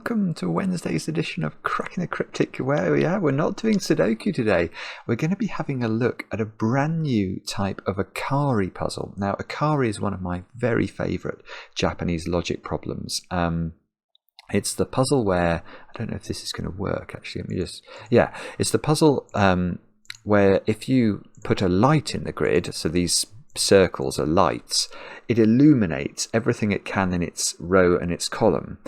welcome to Wednesday's edition of Cracking the Cryptic, where we're not doing Sudoku today. We're going to be having a look at a brand new type of Akari puzzle. Now, Akari is one of my very favourite Japanese logic problems. It's the puzzle where, I don't know if this is going to work actually, it's the puzzle where if you put a light in the grid, so these circles are lights, it illuminates everything it can in its row and its column,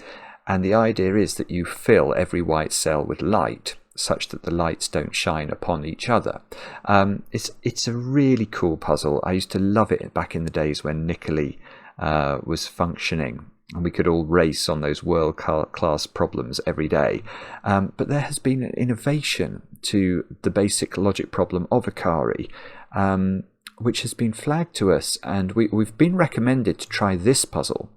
and the idea is that you fill every white cell with light such that the lights don't shine upon each other. It's a really cool puzzle. I used to love it back in the days when Nicoli was functioning and we could all race on those world-class problems every day. But there has been an innovation to the basic logic problem of Akari, which has been flagged to us, and we've been recommended to try this puzzle,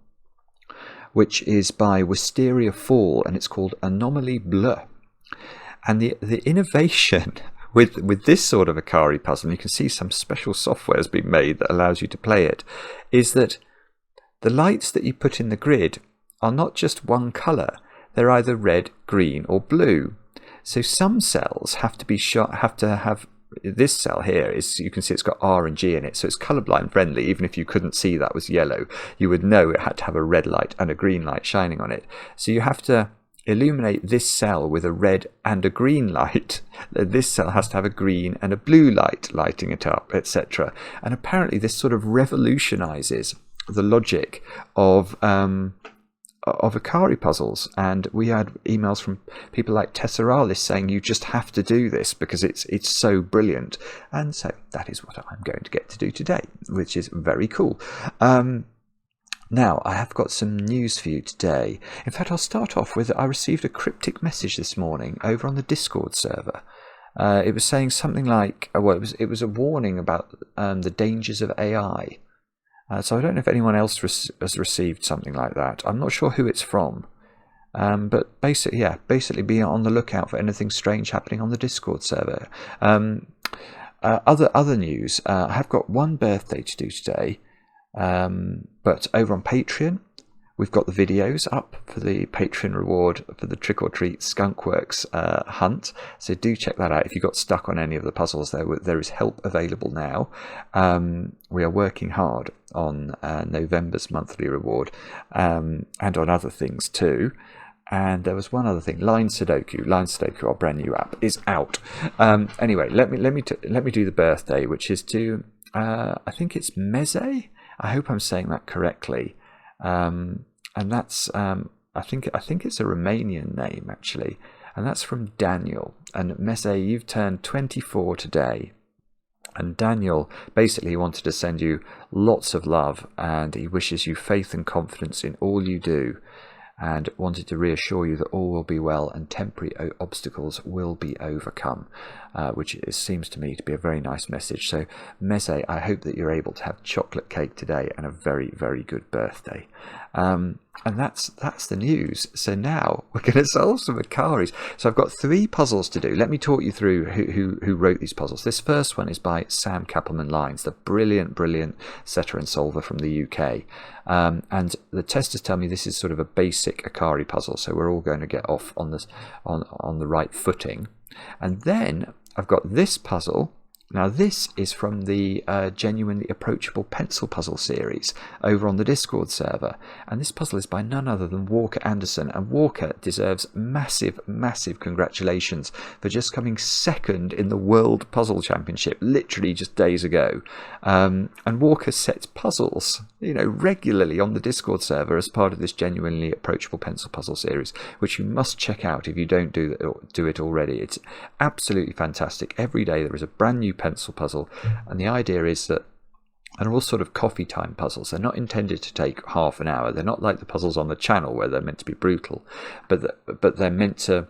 which is by Wisteria Fall, and it's called Anomalie Bleue. And the innovation with this sort of Akari puzzle, and you can see some special software has been made that allows you to play it, is that the lights that you put in the grid are not just one colour, they're either red, green or blue. So some cells have to have this cell here is, you can see it's got R and G in it, so it's colorblind friendly. Even if you couldn't see that was yellow, you would know it had to have a red light and a green light shining on it. So you have to illuminate this cell with a red and a green light. This cell has to have a green and a blue light lighting it up, etc. And apparently this sort of revolutionizes the logic of Akari puzzles, and we had emails from people like Tesseralis saying you just have to do this because it's so brilliant, and so that is what I'm going to get to do today, which is very cool. Now I have got some news for you today. In fact, I'll start off with, I received a cryptic message this morning over on the Discord server. It was saying something like, it was a warning about the dangers of AI. So I don't know if anyone else has received something like that. I'm not sure who it's from, but basically be on the lookout for anything strange happening on the Discord server. Other news. I have got one birthday to do today, but over on Patreon, we've got the videos up for the Patreon reward for the Trick or Treat Skunkworks hunt. So do check that out. If you got stuck on any of the puzzles, there is help available now. We are working hard on November's monthly reward and on other things too. And there was one other thing, Line Sudoku, our brand new app, is out. Anyway, let me do the birthday, which is to I think it's Meze. I hope I'm saying that correctly. And that's I think it's a Romanian name actually, and that's from Daniel. And Meze, you've turned 24 today, and Daniel basically wanted to send you lots of love, and he wishes you faith and confidence in all you do, and wanted to reassure you that all will be well and temporary obstacles will be overcome, which seems to me to be a very nice message. So Meze, I hope that you're able to have chocolate cake today and a very, very good birthday. And that's the news. So now we're going to solve some Akaris. So I've got 3 puzzles to do. Let me talk you through who wrote these puzzles. This first one is by Sam Kappelman-Lyons, the brilliant setter and solver from the UK. And the testers tell me this is sort of a basic Akari puzzle, so we're all going to get off on the right footing. And then I've got this puzzle. Now this is from the Genuinely Approachable Pencil Puzzle series over on the Discord server, and this puzzle is by none other than Walker Anderson, and Walker deserves massive congratulations for just coming second in the World Puzzle Championship literally just days ago. And Walker sets puzzles regularly on the Discord server as part of this Genuinely Approachable Pencil Puzzle series, which you must check out if you don't do it already. It's absolutely fantastic. Every day there is a brand new pencil puzzle, and the idea is that they're all sort of coffee time puzzles. They're not intended to take half an hour. They're not like the puzzles on the channel where they're meant to be brutal, but they're meant to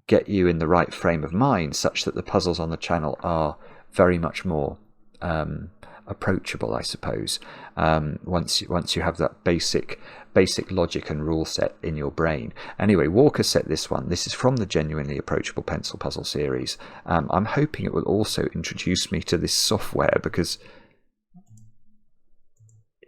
get you in the right frame of mind such that the puzzles on the channel are very much more approachable, I suppose, once you have that basic logic and rule set in your brain. Anyway, Walker set this one. This is from the Genuinely Approachable Pencil Puzzle series. I'm hoping it will also introduce me to this software, because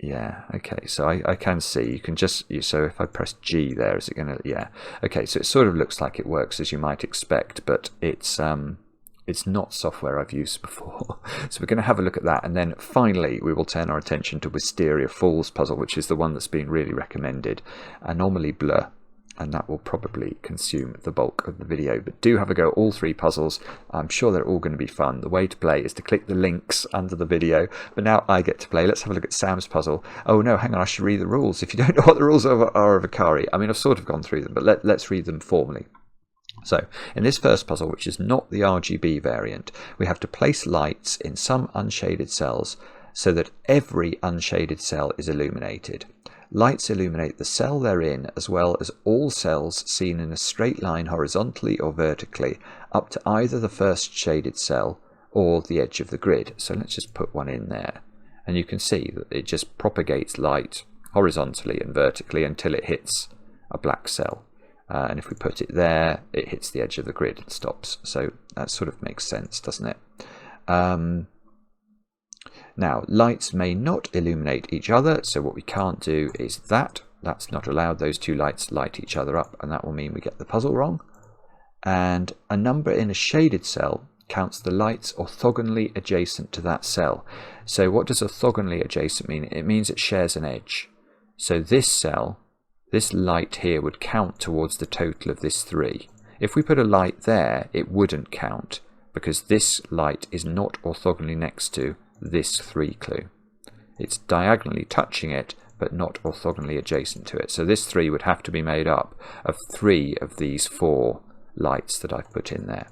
Yeah, okay, so I can see, you can just, so if I press G there, is it going to, yeah, okay, so it sort of looks like it works as you might expect, but it's not software I've used before. So we're going to have a look at that, and then finally we will turn our attention to Wisteria Falls puzzle, which is the one that's been really recommended, Anomalie Bleue, and that will probably consume the bulk of the video. But do have a go at all three puzzles. I'm sure they're all going to be fun. The way to play is to click the links under the video. But now I get to play. Let's have a look at Sam's puzzle. Oh no, hang on, I should read the rules. If you don't know what the rules are of Akari, I mean, I've sort of gone through them, but let's read them formally. So, in this first puzzle, which is not the RGB variant, we have to place lights in some unshaded cells so that every unshaded cell is illuminated. Lights illuminate the cell they're in, as well as all cells seen in a straight line horizontally or vertically up to either the first shaded cell or the edge of the grid. So let's just put one in there, and you can see that it just propagates light horizontally and vertically until it hits a black cell. And if we put it there, it hits the edge of the grid and stops. So that sort of makes sense, doesn't it? Now, lights may not illuminate each other, so what we can't do is that. That's not allowed. Those two lights light each other up, and that will mean we get the puzzle wrong. And a number in a shaded cell counts the lights orthogonally adjacent to that cell. So what does orthogonally adjacent mean? It means it shares an edge. So this cell, this light here, would count towards the total of this 3. If we put a light there, it wouldn't count, because this light is not orthogonally next to this 3 clue. It's diagonally touching it, but not orthogonally adjacent to it. So this 3 would have to be made up of 3 of these 4 lights that I've put in there.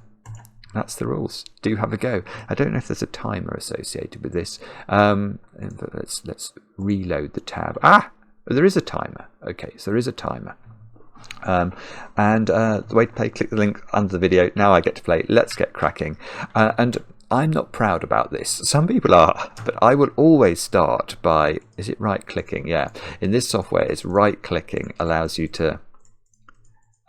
That's the rules. Do have a go. I don't know if there's a timer associated with this. Let's reload the tab. Ah, there is a timer. Okay, so there is a timer. The way to play, click the link under the video. Now I get to play. Let's get cracking. And I'm not proud about this. Some people are, but I will always start by, is it right clicking? Yeah. In this software, it's right clicking allows you to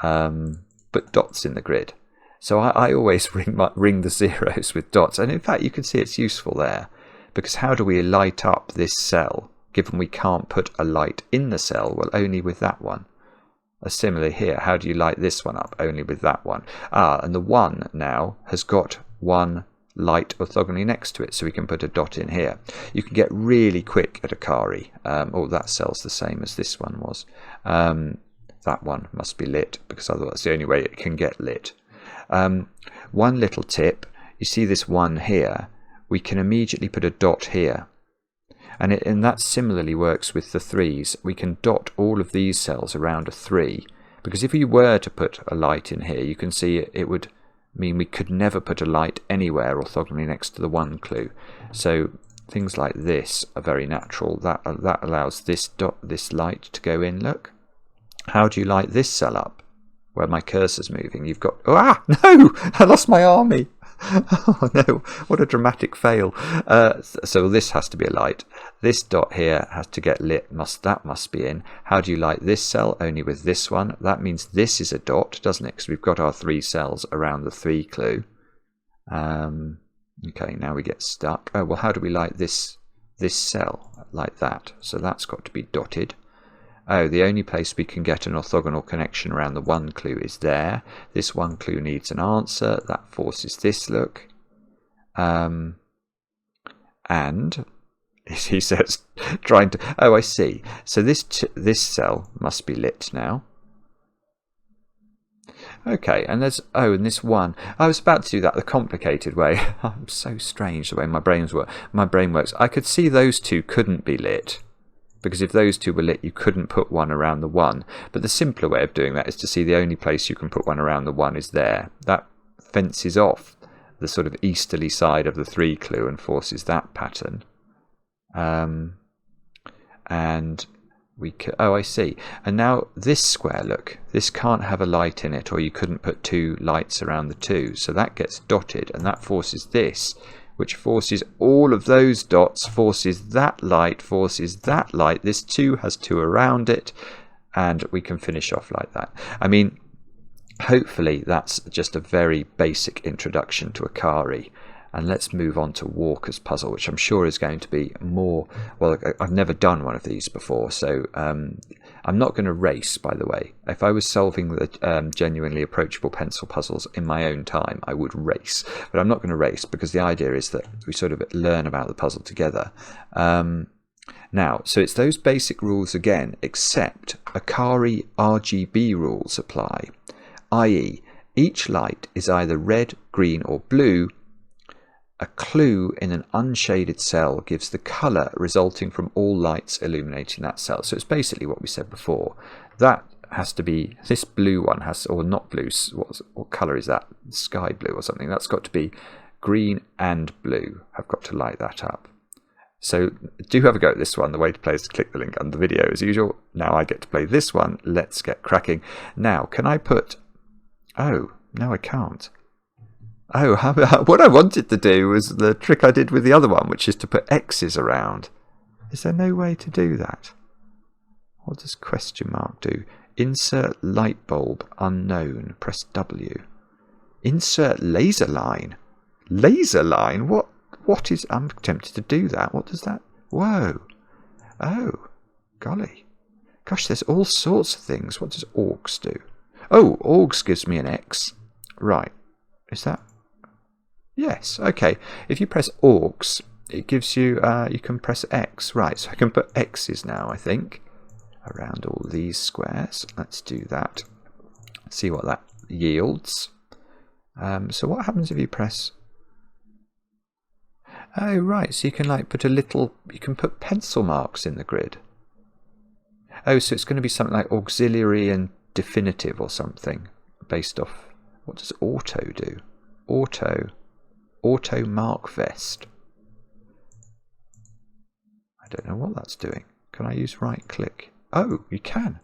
put dots in the grid. So I always ring the zeros with dots. And in fact, you can see it's useful there, because how do we light up this cell, given we can't put a light in the cell? Well, only with that one. Similarly here, how do you light this one up? Only with that one. And the 1 now has got one light orthogonally next to it, so we can put a dot in here. You can get really quick at Akari. Oh, that cell's the same as this one was. That one must be lit, because otherwise it's the only way it can get lit. One little tip, you see this 1 here, we can immediately put a dot here. And that similarly works with the 3s. We can dot all of these cells around a 3, because if we were to put a light in here, you can see it would mean we could never put a light anywhere orthogonally next to the 1 clue. So things like this are very natural. That allows this light to go in. Look, how do you light this cell up where my cursor's moving? You've got, no, I lost my army. Oh no, what a dramatic fail. So this has to be a light. This dot here has to get lit. That must be in. How do you light this cell? Only with this one. That means this is a dot, doesn't it? Because we've got our 3 cells around the 3 clue. Okay, now we get stuck. Oh, well, how do we light this cell? Like that. So that's got to be dotted. Oh, the only place we can get an orthogonal connection around the 1 clue is there. This 1 clue needs an answer. That forces this look. And he says, trying to... Oh, I see. So this cell must be lit now. Okay, and there's... Oh, and this 1. I was about to do that the complicated way. I'm so strange the way my brain works. I could see those 2 couldn't be lit, because if those 2 were lit, you couldn't put one around the 1. But the simpler way of doing that is to see the only place you can put one around the 1 is there. That fences off the sort of easterly side of the 3 clue and forces that pattern. And we could, oh, I see. And now this square, look, this can't have a light in it, or you couldn't put 2 lights around the 2. So that gets dotted, and that forces this, which forces all of those dots, forces that light, This 2 has 2 around it, and we can finish off like that. I mean, hopefully that's just a very basic introduction to Akari. And let's move on to Walker's puzzle, which I'm sure is going to be more, well, I've never done one of these before, so I'm not going to race, by the way. If I was solving the genuinely approachable pencil puzzles in my own time, I would race. But I'm not going to race, because the idea is that we sort of learn about the puzzle together. Now, so it's those basic rules again, except Akari RGB rules apply, i.e. each light is either red, green or blue. A clue in an unshaded cell gives the colour resulting from all lights illuminating that cell. So it's basically what we said before. That has to be, this blue one has, or not blue, what colour is that? Sky blue or something. That's got to be green and blue. I've got to light that up. So do have a go at this one. The way to play is to click the link under the video as usual. Now I get to play this one. Let's get cracking. Now, can I put... Oh, no I can't. Oh, what I wanted to do was the trick I did with the other one, which is to put X's around. Is there no way to do that? What does question mark do? Insert light bulb unknown. Press W. Insert laser line. Laser line? What is... I'm tempted to do that. What does that... Whoa. Oh, golly. Gosh, there's all sorts of things. What does AUX do? Oh, AUX gives me an X. Right. Is that... Yes, okay. If you press AUX, it gives you, you can press X. Right, so I can put X's now, I think, around all these squares. Let's do that. See what that yields. So what happens if you press... Oh, right, so you can like put a little... You can put pencil marks in the grid. Oh, so it's going to be something like auxiliary and definitive or something, based off... What does auto do? Auto mark vest. I don't know what that's doing. Can I use right click? Oh, you can.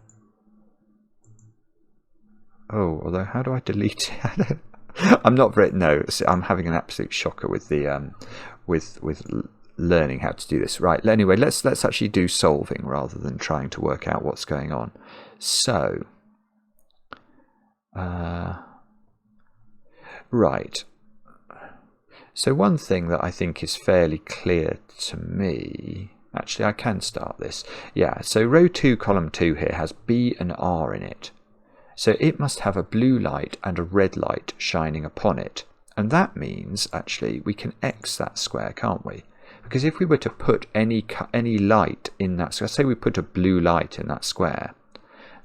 Oh, although how do I delete it? I'm not very... No, I'm having an absolute shocker with the with learning how to do this. Right. Anyway, let's actually do solving rather than trying to work out what's going on. So, right. So one thing that I think is fairly clear to me... Actually, I can start this. Yeah, so row 2, column 2 here has B and R in it. So it must have a blue light and a red light shining upon it. And that means, actually, we can X that square, can't we? Because if we were to put any light in that square, say we put a blue light in that square,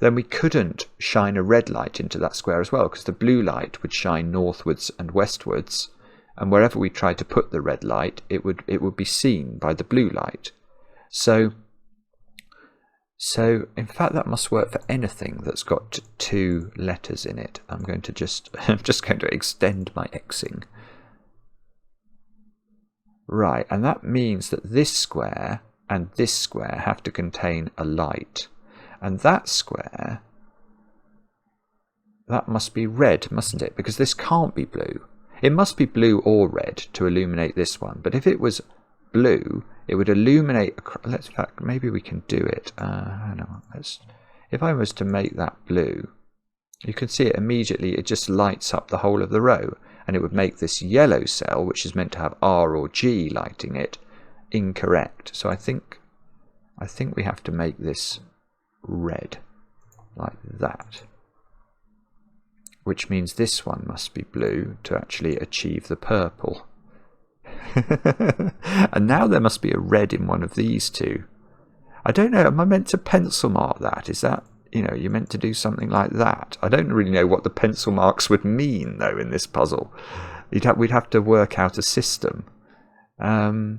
then we couldn't shine a red light into that square as well, because the blue light would shine northwards and westwards, and wherever we tried to put the red light, it would be seen by the blue light. So in fact that must work for anything that's got 2 letters in it. I'm just going to extend my Xing. Right, and that means that this square and this square have to contain a light. And that square, that must be red, mustn't it? Because this can't be blue. It must be blue or red to illuminate this one. But if it was blue, it would illuminate... Let's, in fact, maybe we can do it. I don't know. If I was to make that blue, you can see it immediately. It just lights up the whole of the row. And it would make this yellow cell, which is meant to have R or G lighting it, incorrect. So I think we have to make this red, like that. Which means this one must be blue to actually achieve the purple. And now there must be a red in one of these two. I don't know, am I meant to pencil mark that? Is that, you're meant to do something like that? I don't really know what the pencil marks would mean, though, in this puzzle. We'd have to work out a system. Oh,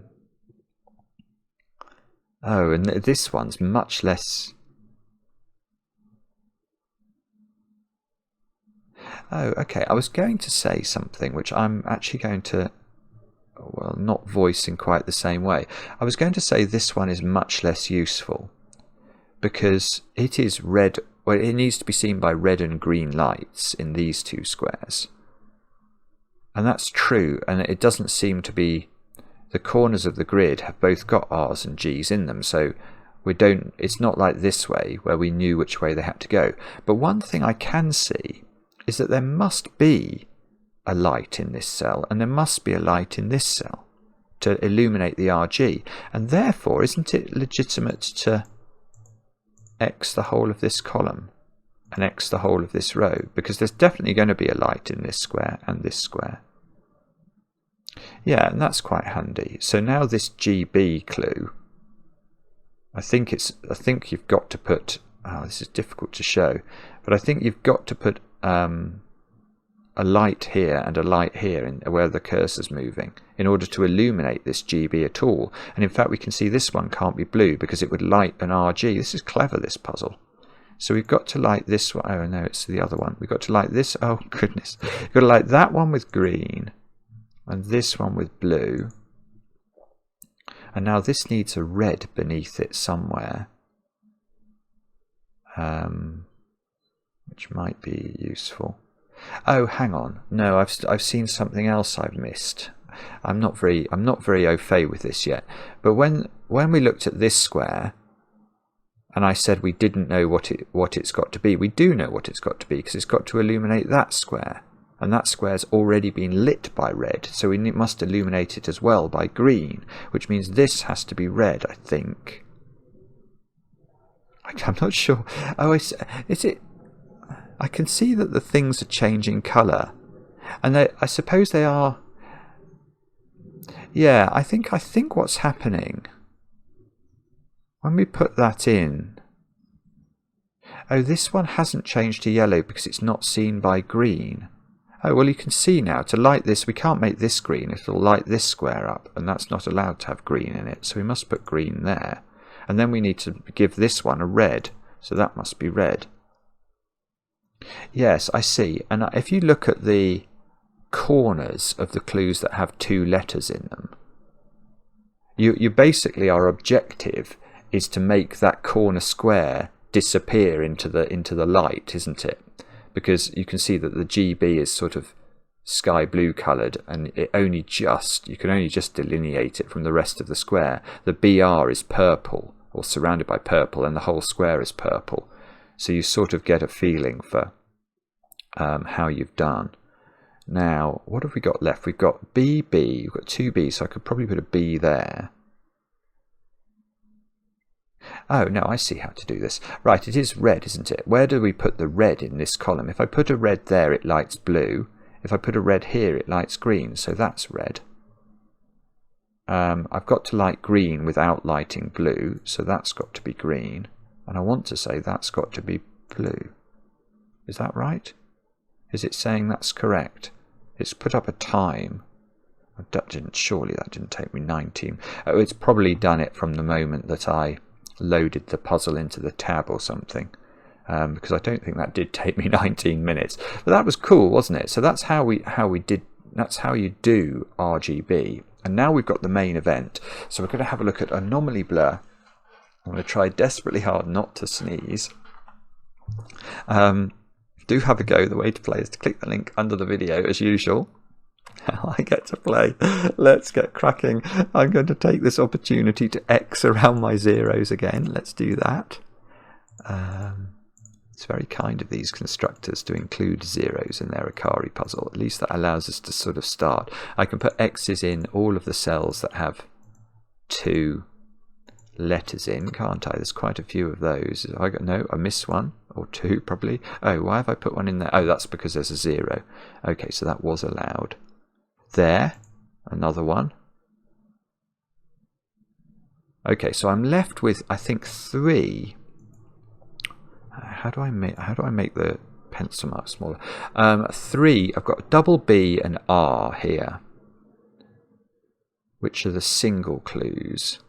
and this one's much less... Oh, okay. I was going to say something which I'm actually going to, well, not voice in quite the same way. I was going to say this one is much less useful because it is red. Well, it needs to be seen by red and green lights in these 2 squares. And that's true. And it doesn't seem to be... The corners of the grid have both got R's and G's in them. So it's not like this way where we knew which way they had to go. But one thing I can see is that there must be a light in this cell, and there must be a light in this cell to illuminate the RG. And therefore, isn't it legitimate to X the whole of this column and X the whole of this row? Because there's definitely going to be a light in this square and this square. Yeah, and that's quite handy. So now this GB clue, I think you've got to put, oh, this is difficult to show, but I think you've got to put a light here and a light here where the cursor's moving in order to illuminate this GB at all. And in fact, we can see this one can't be blue because it would light an RG. This is clever, this puzzle. So we've got to light this one. Oh no, it's the other one. We've got to light this. Oh goodness. We've got to light that one with green and this one with blue. And now this needs a red beneath it somewhere, which might be useful. Oh, hang on. No, I've seen something else I've missed. I'm not very au fait with this yet. But when we looked at this square, and I said we didn't know what it's got to be, we do know what it's got to be because it's got to illuminate that square, and that square's already been lit by red, so we must illuminate it as well by green, which means this has to be red, I think. I'm not sure. Oh, is it? I can see that the things are changing colour, and I suppose they are. Yeah, I think what's happening when we put that in. Oh, this one hasn't changed to yellow because it's not seen by green. Oh, well, you can see now, to light this, we can't make this green. It'll light this square up, and that's not allowed to have green in it, so we must put green there. And then we need to give this one a red, so that must be red. Yes, I see. And if you look at the corners of the clues that have two letters in them, you basically, our objective is to make that corner square disappear into the light, isn't it? Because you can see that the GB is sort of sky blue coloured, and you can only just delineate it from the rest of the square. The BR is purple, or surrounded by purple, and the whole square is purple. So you sort of get a feeling for how you've done. Now, what have we got left? We've got BB, we've got two B's, so I could probably put a B there. Oh, no, I see how to do this. Right, it is red, isn't it? Where do we put the red in this column? If I put a red there, it lights blue. If I put a red here, it lights green, so that's red. I've got to light green without lighting blue, so that's got to be green. And I want to say that's got to be blue. Is that right? Is it saying that's correct? It's put up a time. Surely that didn't take me 19. Oh, it's probably done it from the moment that I loaded the puzzle into the tab or something. Because I don't think that did take me 19 minutes. But that was cool, wasn't it? So that's how you do RGB. And now we've got the main event. So we're going to have a look at Anomalie Bleue. I'm going to try desperately hard not to sneeze. Do have a go. The way to play is to click the link under the video as usual. I get to play. Let's get cracking. I'm going to take this opportunity to X around my zeros again. Let's do that. It's very kind of these constructors to include zeros in their Akari puzzle. At least that allows us to sort of start. I can put X's in all of the cells that have two letters in, can't I? There's quite a few of those. I missed one or two probably. Oh, why have I put one in there? Oh, that's because there's a 0. Okay, so that was allowed. There, another one. Okay, so I'm left with, I think, 3. How do I make the pencil mark smaller? 3. I've got double B and R here, which are the single clues.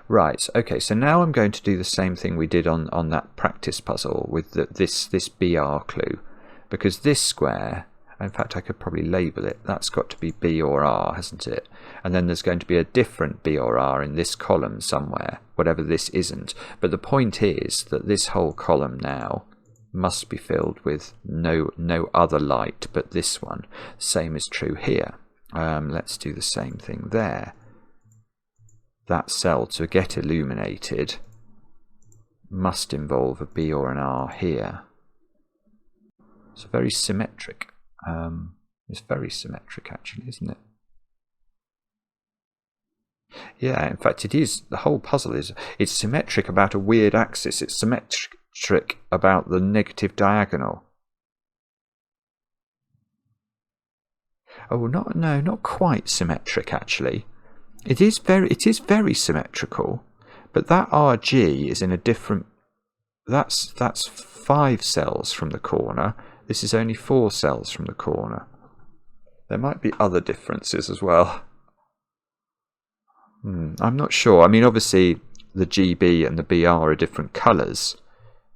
Right, okay, so now I'm going to do the same thing we did on that practice puzzle with this BR clue, because this square, in fact I could probably label it, that's got to be B or R, hasn't it? And then there's going to be a different B or R in this column somewhere, whatever this isn't. But the point is that this whole column now must be filled with no other light but this one. Same is true here. Let's do the same thing there. That cell, to get illuminated, must involve a B or an R here. It's very symmetric. It's very symmetric, actually, isn't it? Yeah, in fact, it is. The whole puzzle is, it's symmetric about a weird axis. It's symmetric about the negative diagonal. Oh, not quite symmetric, actually. It is very symmetrical, but that RG is in a different. That's 5 cells from the corner. This is only 4 cells from the corner. There might be other differences as well. I'm not sure. I mean, obviously, the GB and the BR are different colours,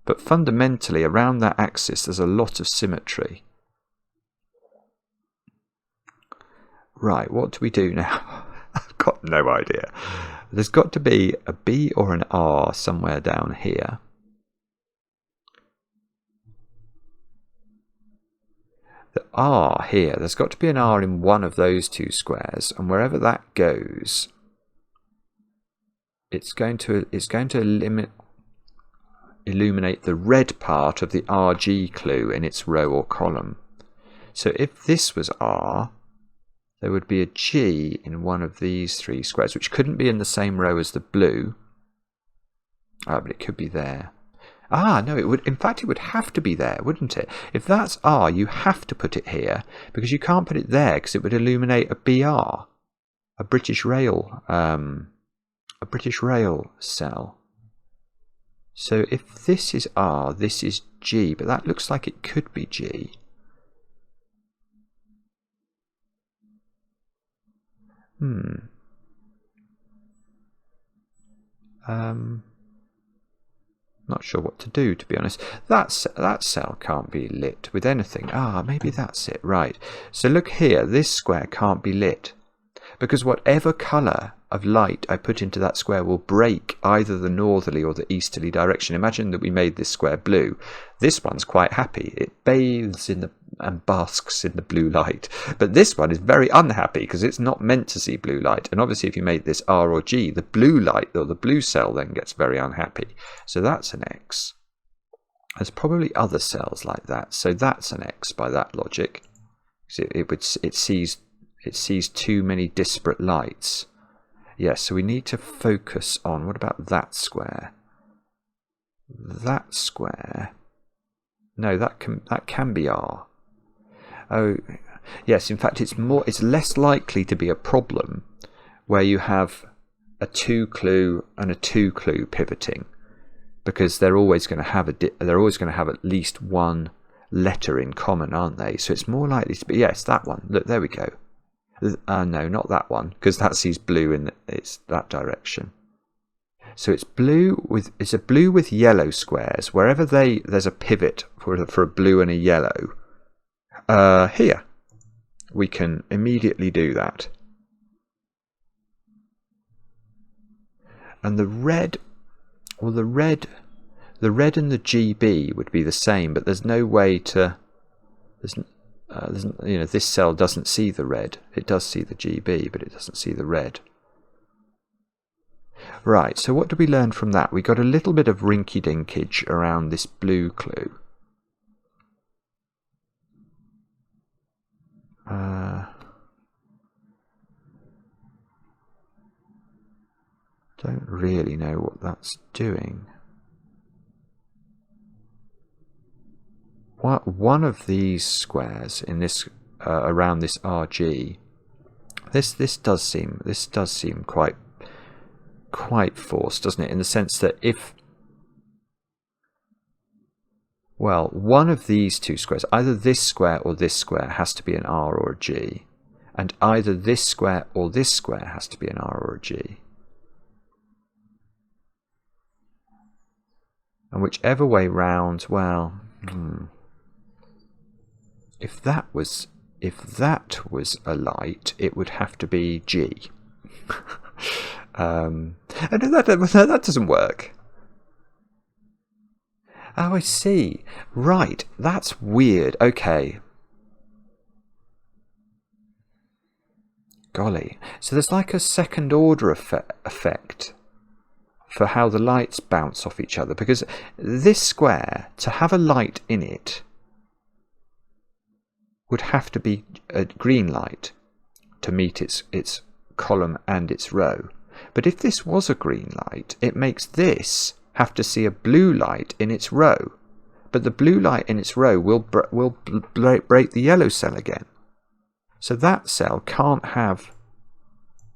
but fundamentally, around that axis, there's a lot of symmetry. Right, what do we do now? I've got no idea. There's got to be a B or an R somewhere down here. The R here, there's got to be an R in one of those 2 squares, and wherever that goes, it's going to illuminate the red part of the RG clue in its row or column. So if this was R, there would be a G in one of these 3 squares, which couldn't be in the same row as the blue. But it could be there. No, it would. In fact, it would have to be there, wouldn't it? If that's R, you have to put it here, because you can't put it there, because it would illuminate a BR, a British Rail cell. So if this is R, this is G, but that looks like it could be G. Not sure what to do, to be honest. That cell can't be lit with anything. Maybe that's it. Right. So look here. This square can't be lit, because whatever colour of light I put into that square will break either the northerly or the easterly direction. Imagine that we made this square blue. This one's quite happy. It bathes in and basks in the blue light. But this one is very unhappy because it's not meant to see blue light. And obviously if you made this R or G, the blue light or the blue cell then gets very unhappy. So that's an X. There's probably other cells like that. So that's an X by that logic. It sees too many disparate lights. Yes, so we need to focus on, what about that square? That square. No, that can be R. Oh, yes, in fact it's less likely to be a problem where you have a 2 clue and a 2 clue pivoting, because they're always going to have at least one letter in common, aren't they? So it's more likely to be, yes, that one. Look, there we go. No, not that one, because that sees blue in it's that direction. So it's a blue with yellow squares. Wherever there's a pivot for a blue and a yellow, here we can immediately do that. And the red and the GB would be the same, but there's no way to. This cell doesn't see the red. It does see the GB, but it doesn't see the red. Right, so what did we learn from that? We got a little bit of rinky-dinkage around this blue clue. Don't really know what that's doing. One of these squares in this around this RG, this does seem quite forced, doesn't it? In the sense that one of these 2 squares, either this square or this square, has to be an R or a G, and either this square or this square has to be an R or a G. And whichever way round, if that was a light, it would have to be G. That doesn't work. Oh, I see. Right, that's weird. Okay. Golly. So there's like a second order effect for how the lights bounce off each other, because this square, to have a light in it, would have to be a green light to meet its column and its row. But if this was a green light, it makes this have to see a blue light in its row. But the blue light in its row will break the yellow cell again. So that cell can't have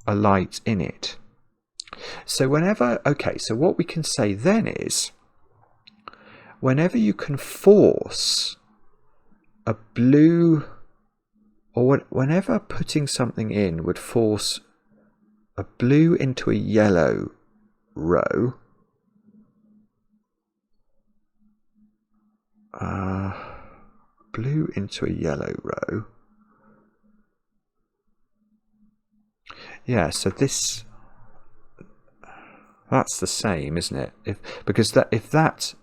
a light in it. So so what we can say then is, whenever you can force a blue, or whenever putting something in would force a blue into a yellow row, blue into a yellow row. Yeah, so that's the same, isn't it? If that's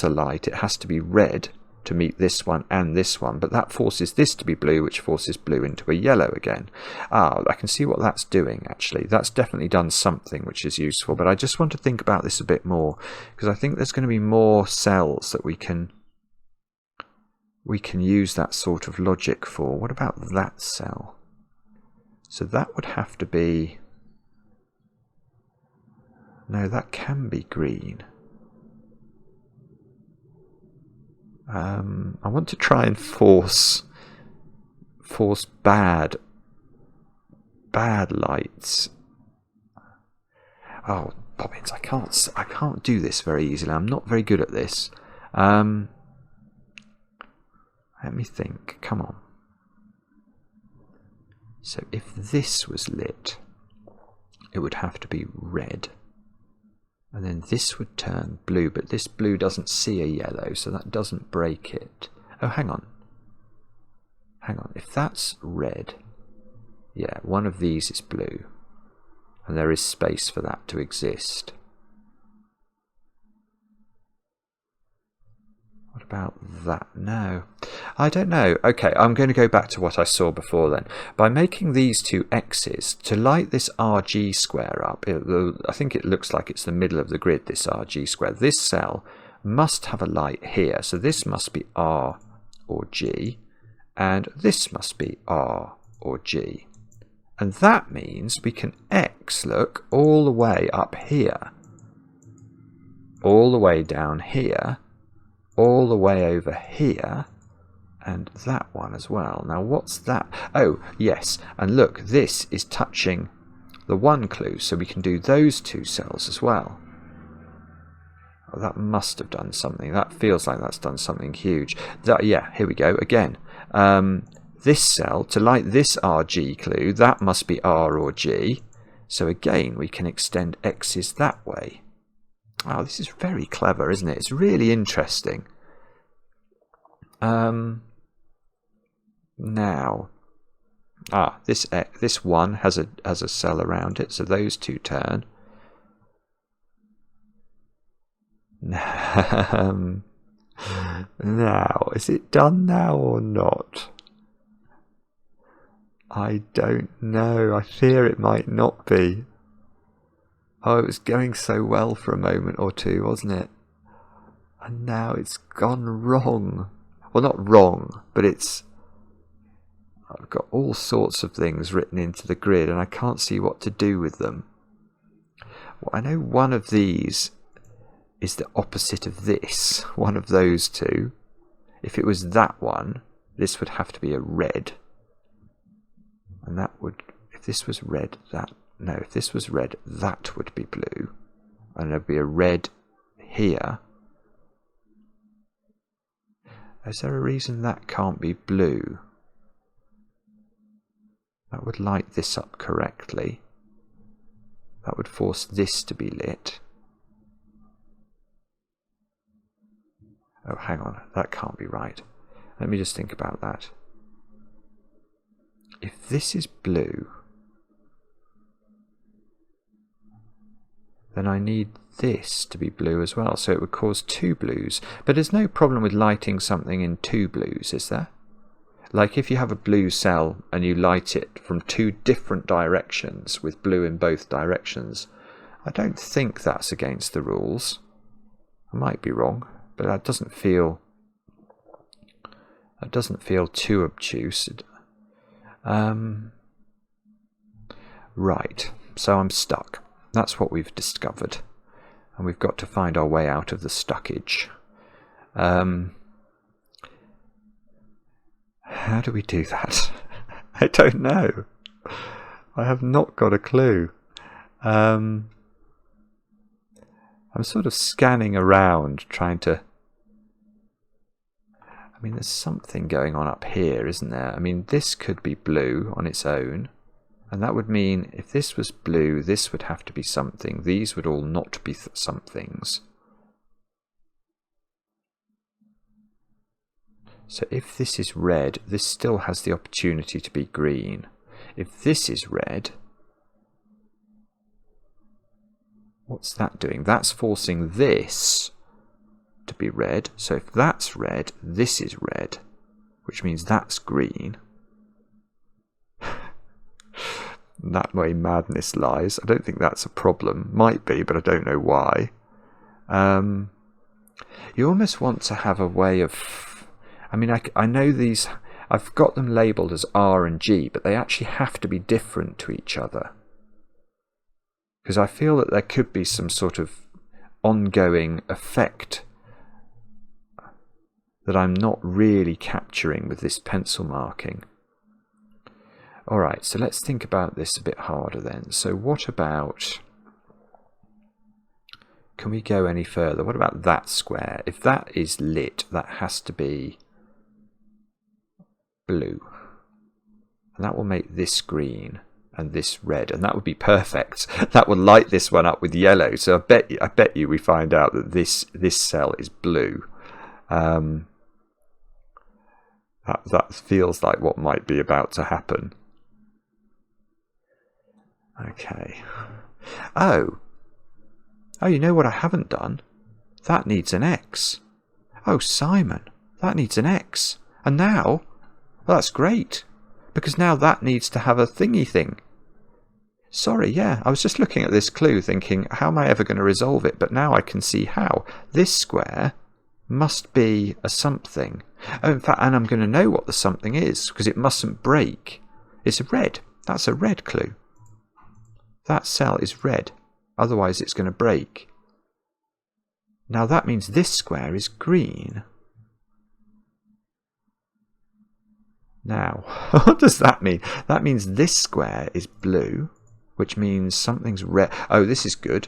a light, it has to be red to meet this one and this one, but that forces this to be blue, which forces blue into a yellow again. I can see what that's doing, actually. That's definitely done something which is useful, but I just want to think about this a bit more, because I think there's going to be more cells that we can use that sort of logic for. What about that cell? So that would have to be... No, that can be green. I want to try and force bad lights. Oh, bobbins! I can't do this very easily. I'm not very good at this. Let me think. Come on. So if this was lit, it would have to be red. And then this would turn blue, but this blue doesn't see a yellow, so that doesn't break it. Oh, hang on. Hang on. If that's red, yeah, one of these is blue. And there is space for that to exist. What about that? No. I don't know. Okay, I'm going to go back to what I saw before then. By making these two X's, to light this RG square up, I think it looks like it's the middle of the grid, this RG square. This cell must have a light here. So this must be R or G, and this must be R or G. And that means we can X, look, all the way up here, all the way down here, all the way over here, and that one as well. Now what's that? Oh, yes, and look, this is touching the 1 clue, so we can do those 2 cells as well. Oh, that must have done something. That feels like that's done something huge. Yeah, here we go again. This cell, to light this RG clue, that must be R or G. So again, we can extend X's that way. Oh, this is very clever, isn't it? It's really interesting. Now, this one has a cell around it, so those 2 turn. Now, is it done now or not? I don't know. I fear it might not be. Oh, it was going so well for a moment or two, wasn't it? And now it's gone wrong. Well, not wrong, but I've got all sorts of things written into the grid and I can't see what to do with them. Well, I know one of these is the opposite of this, one of those 2. If it was that one, this would have to be a red. And that would, if this was red, if this was red, that would be blue. And there'd be a red here. Is there a reason that can't be blue? That would light this up correctly. That would force this to be lit. Oh, hang on, that can't be right. Let me just think about that. If this is blue, then I need this to be blue as well, so it would cause 2 blues. But there's no problem with lighting something in 2 blues, is there? Like if you have a blue cell and you light it from 2 different directions with blue in both directions, I don't think that's against the rules. I might be wrong, but that doesn't feel That doesn't feel too obtuse. Right, so I'm stuck. That's what we've discovered. And we've got to find our way out of the stuckage. How do we do that? I don't know. I have not got a clue. I'm sort of scanning around, trying to... I mean, there's something going on up here, isn't there? I mean, this could be blue on its own. And that would mean if this was blue, this would have to be something. These would all not be somethings. So if this is red, this still has the opportunity to be green. If this is red, what's that doing? That's forcing this to be red. So if that's red, this is red, which means that's green. That way madness lies. I don't think that's a problem. Might be, but I don't know why. You almost want to have a way of... I mean, I know these... I've got them labelled as R and G, but they actually have to be different to each other. Because I feel that there could be some sort of ongoing effect that I'm not really capturing with this pencil marking. Alright, so let's think about this a bit harder then. So what about... Can we go any further? What about that square? If that is lit, that has to be blue. And that will make this green and this red, and that would be perfect. That would light this one up with yellow. So I bet you we find out that this cell is blue. That feels like what might be about to happen. Okay. Oh, you know what I haven't done? That needs an X. Oh, Simon, that needs an X. And now, well, that's great, because now that needs to have a thingy thing. Sorry, yeah, I was just looking at this clue thinking, how am I ever going to resolve it? But now I can see how. This square must be a something. Oh, in fact, and I'm going to know what the something is, because it mustn't break. It's a red. That's a red clue. That cell is red, otherwise it's going to break. Now that means this square is green. Now, what does that mean? That means this square is blue, which means something's red. Oh, this is good.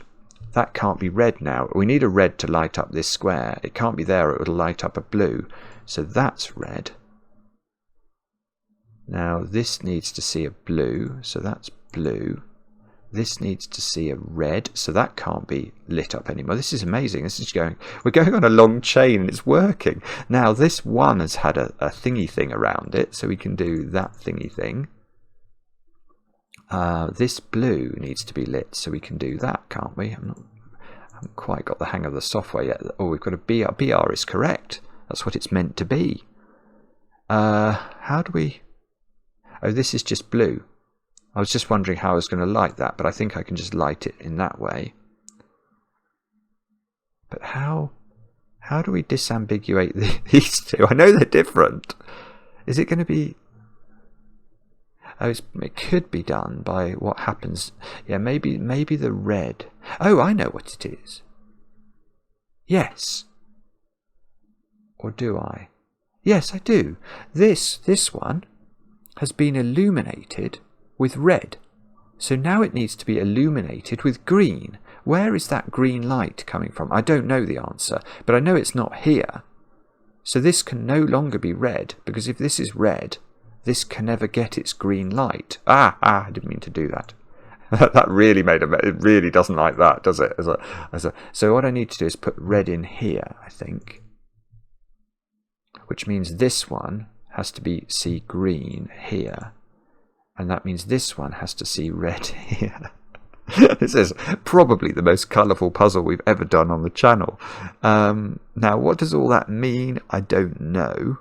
That can't be red now. We need a red to light up this square. It can't be there, it will light up a blue. So that's red. Now this needs to see a blue, so that's blue. This needs to see a red, so that can't be lit up anymore. This is amazing. This is we're going on a long chain and it's working. Now this one has had a thingy thing around it, so we can do that thingy thing. This blue needs to be lit, so we can do that, can't we? I haven't quite got the hang of the software yet. Oh, we've got a BR. BR is correct. That's what it's meant to be. How do we... Oh, this is just blue. I was just wondering how I was going to light that, but I think I can just light it in that way. But how do we disambiguate these two? I know they're different. Is it going to be... Oh, it could be done by what happens... Yeah, maybe the red... Oh, I know what it is. Yes. Or do I? Yes, I do. This one has been illuminated with red. So now it needs to be illuminated with green. Where is that green light coming from? I don't know the answer, but I know it's not here. So this can no longer be red, because if this is red, this can never get its green light. I didn't mean to do that. That really it really doesn't like that, does it? So what I need to do is put red in here, I think. Which means this one has to see green here. And that means this one has to see red here. This is probably the most colourful puzzle we've ever done on the channel. Now, what does all that mean? I don't know.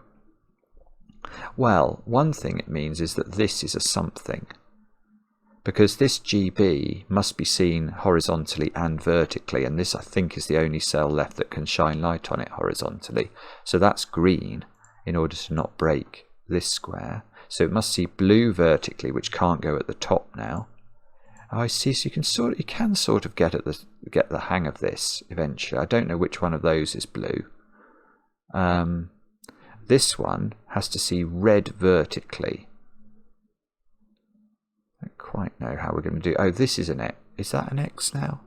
Well, one thing it means is that this is a something. Because this GB must be seen horizontally and vertically, and this, I think, is the only cell left that can shine light on it horizontally. So that's green. in order to not break this square. So it must see blue vertically, which can't go at the top now. Oh, I see. So you can sort of get the hang of this eventually. I don't know which one of those is blue. This one has to see red vertically. I don't quite know how we're going to do. Oh, this is an X. Is that an X now?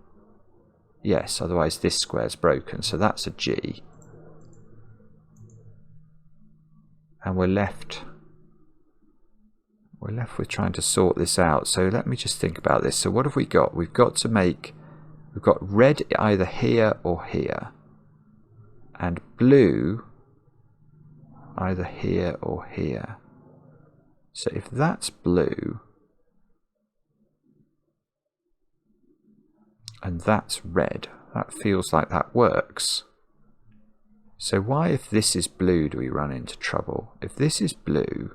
Yes. Otherwise, this square's broken. So that's a G. And we're left with trying to sort this out. So let me just think about this. So what have we got? We've got red either here or here, and blue either here or here. So if that's blue and that's red, that feels like that works. So why, if this is blue, do we run into trouble? If this is blue,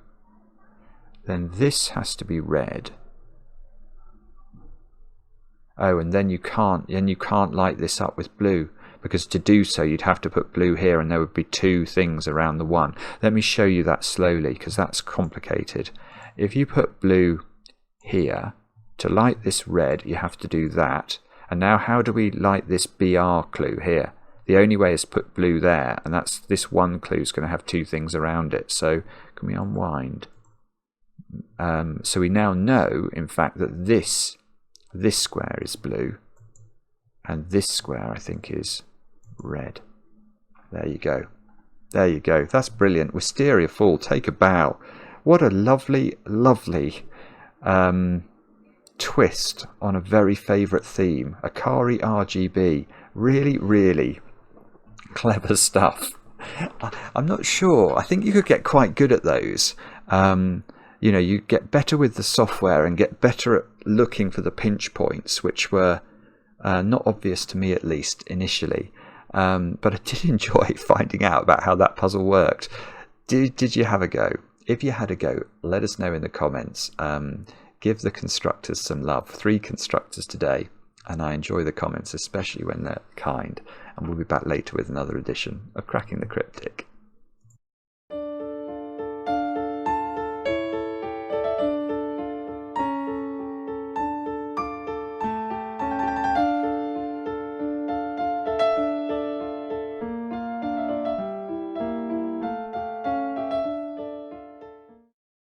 then this has to be red. Oh, and then you can't light this up with blue, because to do so you'd have to put blue here and there would be two things around the one. Let me show you that slowly, because that's complicated. If you put blue here, to light this red you have to do that. And now how do we light this BR clue here? The only way is to put blue there, and that's this one clue is going to have two things around it. So can we unwind? So we now know, in fact, that this square is blue, and this square, I think, is red. There you go. There you go. That's brilliant. Wisteria Fall, take a bow. What a lovely, lovely twist on a very favourite theme. Akari RGB. Really, really clever stuff. I'm not sure. I think you could get quite good at those. You know, you get better with the software and get better at looking for the pinch points, which were not obvious to me, at least initially. But I did enjoy finding out about how that puzzle worked. Did you have a go? If you had a go, let us know in the comments. Give the constructors some love. 3 constructors today, and I enjoy the comments, especially when they're kind. And we'll be back later with another edition of Cracking the Cryptic.